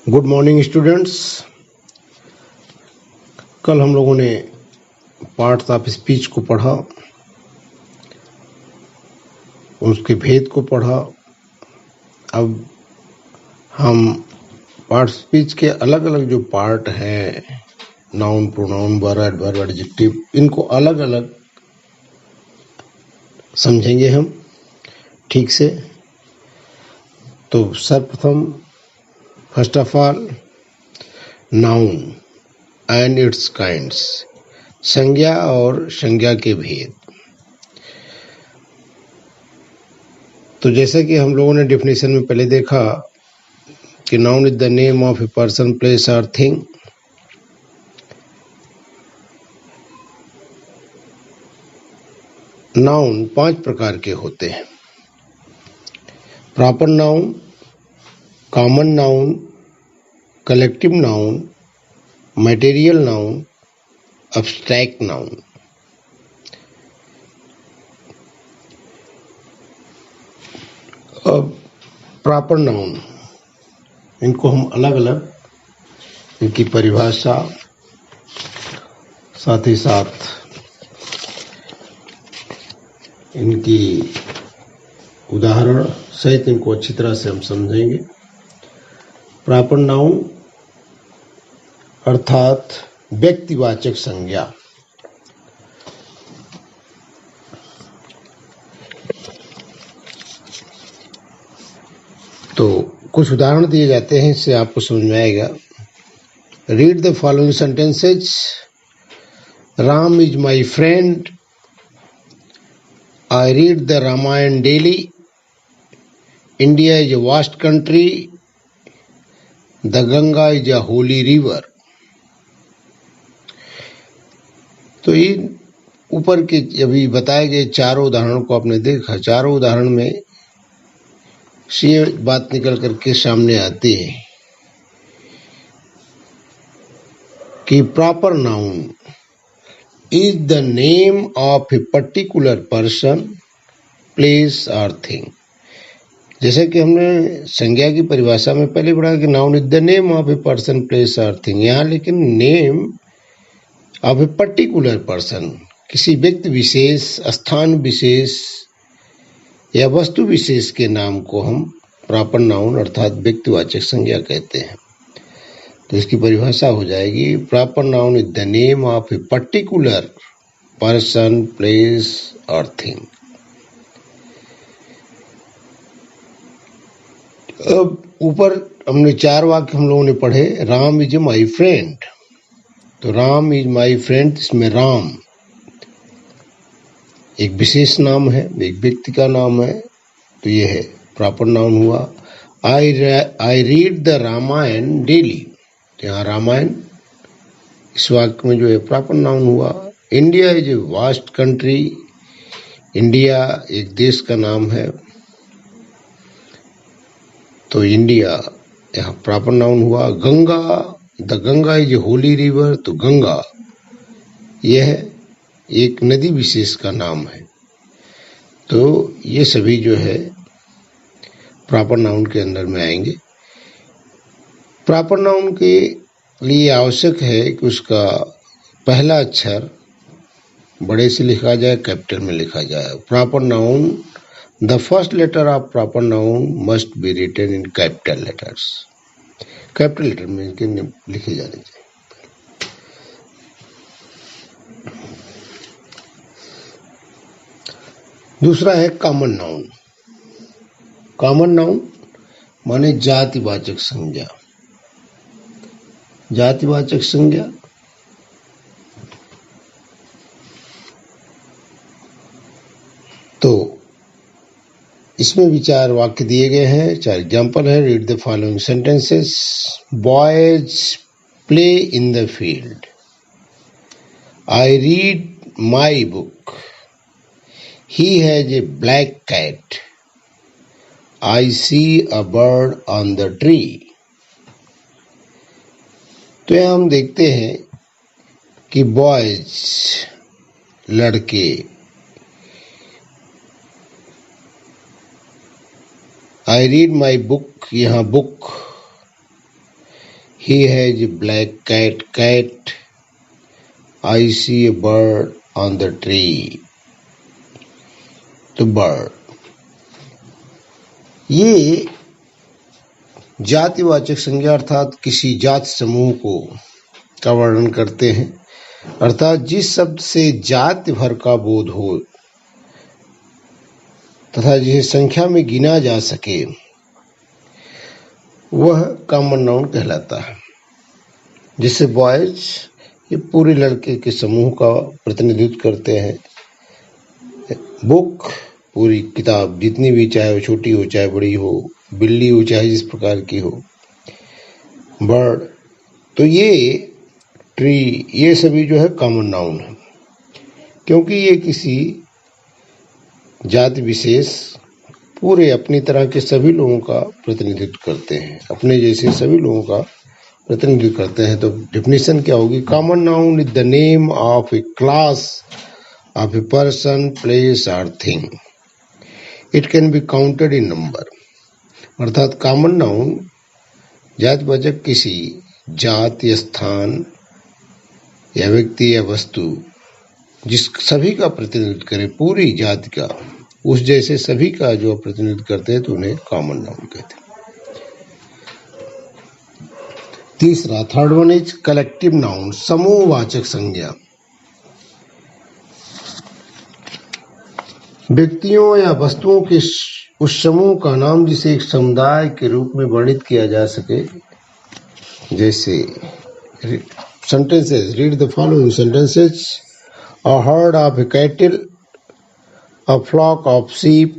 Good morning students. कल हम लोगों ने पार्ट्स ऑफ स्पीच को पढ़ा, उसके भेद को पढ़ा। अब हम पार्ट स्पीच के अलग अलग जो पार्ट हैं, noun, pronoun, verb, adverb, adjective, इनको अलग अलग समझेंगे हम ठीक से। तो सर्वप्रथम first of all noun and it's kinds, संज्ञा और संज्ञा के भेद। तो जैसा कि हम लोगों ने डेफिनेशन में पहले देखा कि noun is the name of a person, place और थिंग। नाउन 5 प्रकार के होते हैं: proper noun, common noun, collective noun, material noun, abstract noun. अब प्रॉपर नाउन, इनको हम अलग अलग इनकी परिभाषा, साथ ही साथ इनकी उदाहरण सहित इनको अच्छी तरह से हम समझेंगे। प्रॉपर नाउन अर्थात व्यक्तिवाचक संज्ञा। तो कुछ उदाहरण दिए जाते हैं, इससे आपको समझ में आएगा। Read the following sentences: Ram is my friend, I read the Ramayana daily, India is a vast country, the Ganga is a holy river। तो इन ऊपर के अभी बताए गए चारों उदाहरणों को आपने देखा। चारों उदाहरण में ये बात निकल करके सामने आती है कि proper noun is the name of a particular person, place और थिंग। जैसे कि हमने संज्ञा की परिभाषा में पहले पढ़ा कि noun is the name of a person, place और थिंग। यहाँ लेकिन name of a particular person, किसी व्यक्ति विशेष, स्थान विशेष या वस्तु विशेष के नाम को हम प्रॉपर नाउन अर्थात व्यक्तिवाचक संज्ञा कहते हैं। तो इसकी परिभाषा हो जाएगी: proper noun is the name of a particular person, place और थिंग। अब ऊपर हमने 4 वाक्य हम लोगों ने पढ़े। राम इज माई फ्रेंड, तो राम इज माई फ्रेंड, इसमें राम एक विशेष नाम है, एक व्यक्ति का नाम है, तो ये है प्रॉपर नाउन हुआ। I read the Ramayana daily, तो यहाँ रामायण इस वाक्य में जो है प्रॉपर नाउन हुआ। India is a vast country, India एक देश का नाम है, तो इंडिया यहाँ प्रॉपर नाउन हुआ। Ganga, the Ganga is a Holi river, तो गंगा यह एक नदी विशेष का नाम है। तो ये सभी जो है प्रॉपर नाउन के अंदर में आएंगे। प्रॉपर नाउन के लिए आवश्यक है कि उसका पहला अक्षर बड़े से लिखा जाए, कैपिटल में लिखा जाए। Proper noun, the first letter of proper noun must be written in capital letters. Capital letter में इनके लिखे जाने चाहिए। दूसरा है कॉमन नाउन। कॉमन नाउन माने जातिवाचक संज्ञा। जातिवाचक संज्ञा तो इसमें भी 4 वाक्य दिए गए हैं, 4 एग्जाम्पल है। Read the following sentences: boys play in the field, I read my book, he has a black cat, I see a bird on the tree। तो यहाँ हम देखते हैं कि बॉयज लड़के, आई रीड माई बुक, यहाँ book He has a black cat. Cat. I see a bird on the tree. तो bird. ये जातिवाचक संज्ञा अर्थात किसी जात समूह को का वर्णन करते हैं, अर्थात जिस शब्द से जाति भर का बोध हो तथा जिसे संख्या में गिना जा सके वह कॉमन नाउन कहलाता है। जिससे बॉयज ये पूरे लड़के के समूह का प्रतिनिधित्व करते हैं। बुक पूरी किताब जितनी भी, चाहे वो छोटी हो चाहे बड़ी हो, बिल्ली हो चाहे जिस प्रकार की हो। बर्ड, तो ये ट्री, ये सभी जो है कॉमन नाउन है, क्योंकि ये किसी जाति विशेष पूरे अपनी तरह के सभी लोगों का प्रतिनिधित्व करते हैं, अपने जैसे सभी लोगों का प्रतिनिधित्व करते हैं। तो डेफिनेशन क्या होगी? Common noun is the name of a class of a person, place और thing. It can be counted in number. अर्थात कॉमन नाउन जातिवाचक किसी जात या स्थान या व्यक्ति या वस्तु जिस सभी का प्रतिनिधित्व करे, पूरी जाति का, उस जैसे सभी का जो प्रतिनिधित्व करते हैं तो उन्हें कॉमन नाउन कहते हैं। तीसरा, third one is collective noun, समूहवाचक संज्ञा। व्यक्तियों या वस्तुओं के उस समूह का नाम जिसे एक समुदाय के रूप में वर्णित किया जा सके। जैसे sentences, read the following sentences. A herd of cattle, a flock of sheep,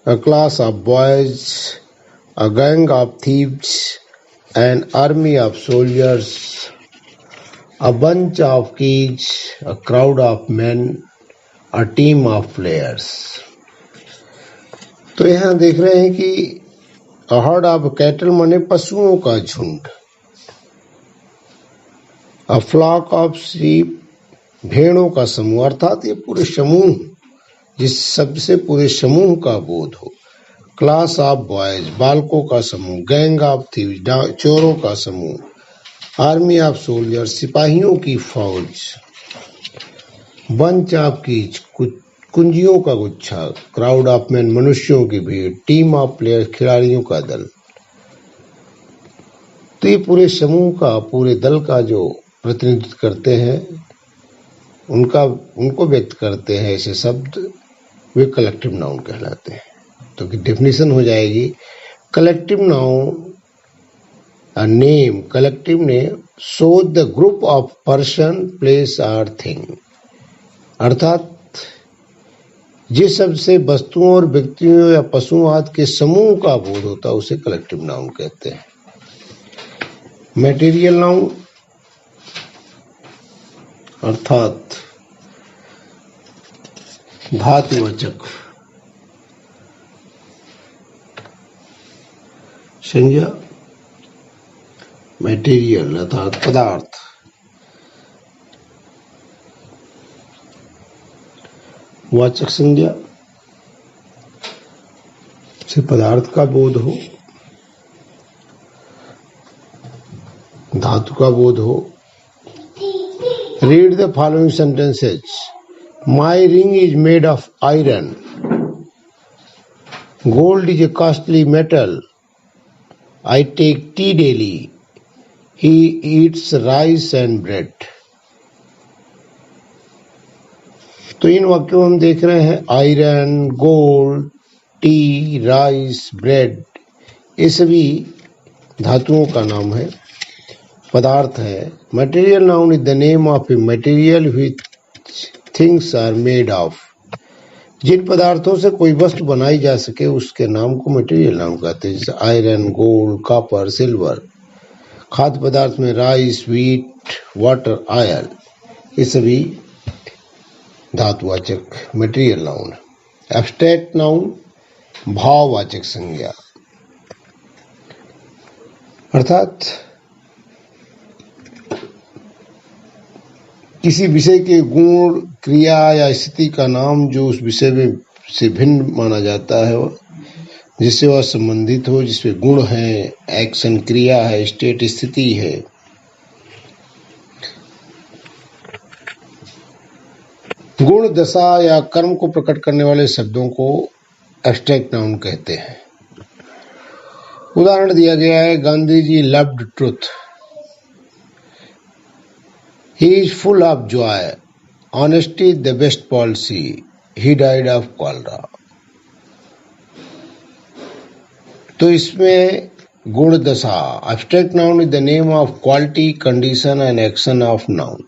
a class of boys, a gang of thieves, an army of soldiers, a bunch of kids, a crowd of men, a team of players. तो यहाँ देख रहे हैं कि a herd of cattle माने पशुओं का झुंड, a flock of sheep भेड़ों का समूह, अर्थात ये पूरे समूह जिस सबसे पूरे समूह का बोध हो। क्लास ऑफ बॉयज बालकों का समूह, गैंग ऑफ थीव्स चोरों का समूह, आर्मी ऑफ सोल्जर सिपाहियों की फौज, बंच ऑफ कीज कुंजियों का गुच्छा, क्राउड ऑफ मैन मनुष्यों की भीड़, टीम ऑफ प्लेयर्स खिलाड़ियों का दल। तो ये पूरे समूह का, पूरे दल का जो प्रतिनिधित्व करते हैं, उनको व्यक्त करते हैं ऐसे शब्द, वे कलेक्टिव नाउन कहलाते हैं। तो डेफिनेशन हो जाएगी collective noun a name, collective name show the group of person, place और थिंग। अर्थात जिस शब्द से वस्तुओं और व्यक्तियों या पशुओं आदि के समूह का बोध होता है उसे कलेक्टिव नाउन कहते हैं। मटेरियल नाउन अर्थात धातुवाचक संज्ञा, मटेरियल अर्थात पदार्थ, वाचक संज्ञा से पदार्थ का बोध हो, धातु का बोध हो। Read the following sentences. My ring is made of iron. Gold is a costly metal. I take tea daily. He eats rice and bread. तो इन वाक्यों में हम देख रहे हैं iron, gold, tea, rice, bread, ये सभी धातुओं का नाम है, पदार्थ है। Material noun is the name of a material which things are made of. जिन पदार्थों से कोई वस्तु बनाई जा सके उसके नाम को मटेरियल नाउन कहते हैं, जैसे आयरन, गोल्ड, कॉपर, सिल्वर। खाद्य पदार्थ में राइस, व्हीट, वाटर, ऑयल, ये सभी धातुवाचक मटेरियल नाउन है। एब्स्ट्रैक्ट नाउन भाववाचक संज्ञा, अर्थात किसी विषय के गुण, क्रिया या स्थिति का नाम जो उस विषय में से भिन्न माना जाता है जिससे वह संबंधित हो, जिसमें गुण है, एक्शन क्रिया है, स्टेट स्थिति है। गुण, दशा या कर्म को प्रकट करने वाले शब्दों को एब्स्ट्रैक्ट नाउन कहते हैं। उदाहरण दिया गया है, Gandhi ji loved truth, he is full of joy, honesty the best policy, he died of cholera. तो इसमें गुण, दशा, abstract noun is the name of quality, condition and action of noun.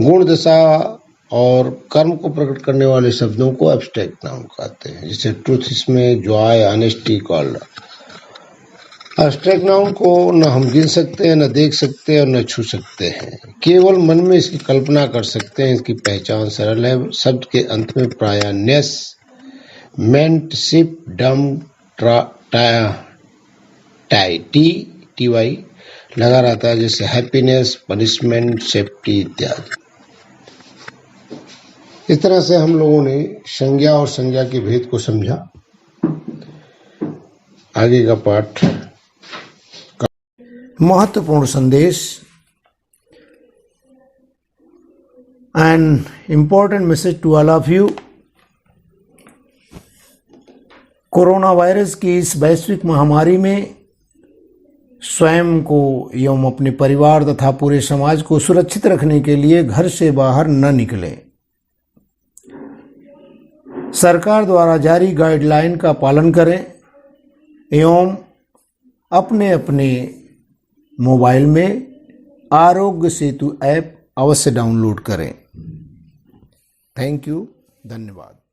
गुण, दशा और कर्म को प्रकट करने वाले शब्दों को एब्स्ट्रैक्ट नाउन कहते हैं, जैसे ट्रुथ, इसमें Joy, honesty, cholera. Abstract noun को न हम गिन सकते हैं, न देख सकते हैं और न छू सकते हैं, केवल मन में इसकी कल्पना कर सकते हैं। इसकी पहचान सरल है। शब्द के अंत में प्रायः नेस, मेंट, शिप, डम, टी लगा रहता है, जैसे हैप्पीनेस, पनिशमेंट, सेफ्टी इत्यादि। इस तरह से हम लोगों ने संज्ञा और संज्ञा के भेद को समझा। आगे का पाठ, महत्वपूर्ण संदेश, an important message to all of you. Corona virus की इस वैश्विक महामारी में स्वयं को एवं अपने परिवार तथा पूरे समाज को सुरक्षित रखने के लिए घर से बाहर न निकलें। सरकार द्वारा जारी गाइडलाइन का पालन करें एवं अपने अपने मोबाइल में आरोग्य सेतु ऐप अवश्य डाउनलोड करें। थैंक यू, धन्यवाद।